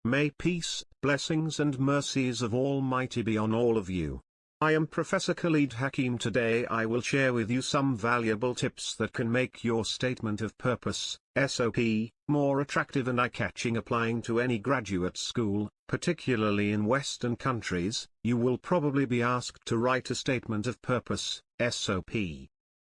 May peace, blessings and mercies of Almighty be on all of you. I am Professor Khalid Hakim. Today I will share with you some valuable tips that can make your statement of purpose, SOP, more attractive and eye-catching. Applying to any graduate school, particularly in Western countries, you will probably be asked to write a statement of purpose, SOP.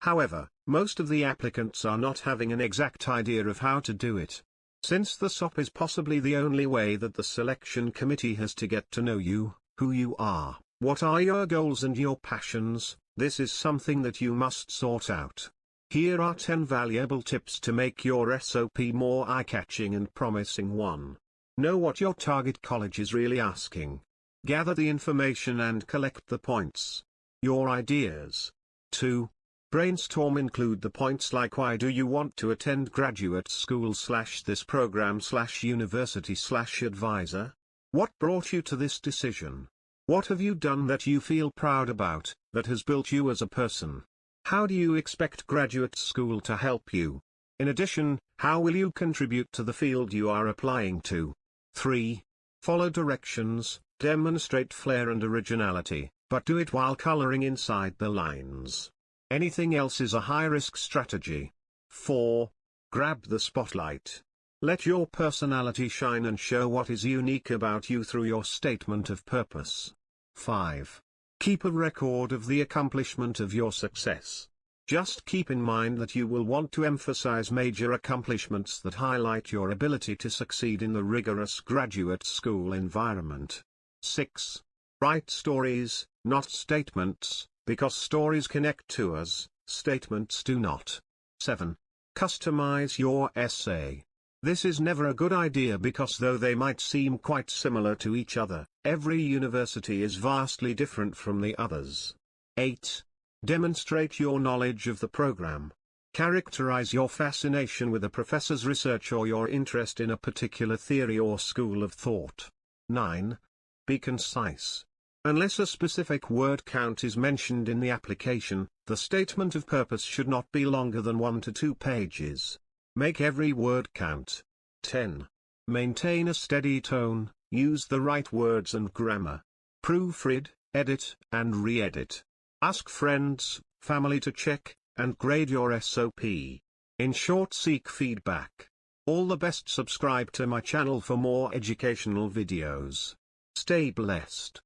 However, most of the applicants are not having an exact idea of how to do it. Since the SOP is possibly the only way that the selection committee has to get to know you, who you are, what are your goals and your passions, this is something that you must sort out. Here are 10 valuable tips to make your SOP more eye-catching and promising. 1. Know what your target college is really asking. Gather the information and collect the points. Your ideas. 2. Brainstorm. Include the points like why do you want to attend graduate school / this program / university / advisor? What brought you to this decision? What have you done that you feel proud about, that has built you as a person? How do you expect graduate school to help you? In addition, how will you contribute to the field you are applying to? 3. Follow directions, demonstrate flair and originality, but do it while coloring inside the lines. Anything else is a high-risk strategy. 4. Grab the spotlight. Let your personality shine and show what is unique about you through your statement of purpose. 5. Keep a record of the accomplishment of your success. Just keep in mind that you will want to emphasize major accomplishments that highlight your ability to succeed in the rigorous graduate school environment. 6. Write stories, not statements, because stories connect to us, statements do not. 7. Customize your essay. This is never a good idea because though they might seem quite similar to each other, every university is vastly different from the others. 8. Demonstrate your knowledge of the program. Characterize your fascination with a professor's research or your interest in a particular theory or school of thought. 9. Be concise. Unless a specific word count is mentioned in the application, the statement of purpose should not be longer than 1 to 2 pages. Make every word count. 10. Maintain a steady tone, use the right words and grammar. Proofread, edit, and re-edit. Ask friends, family to check, and grade your SOP. In short, seek feedback. All the best. Subscribe to my channel for more educational videos. Stay blessed.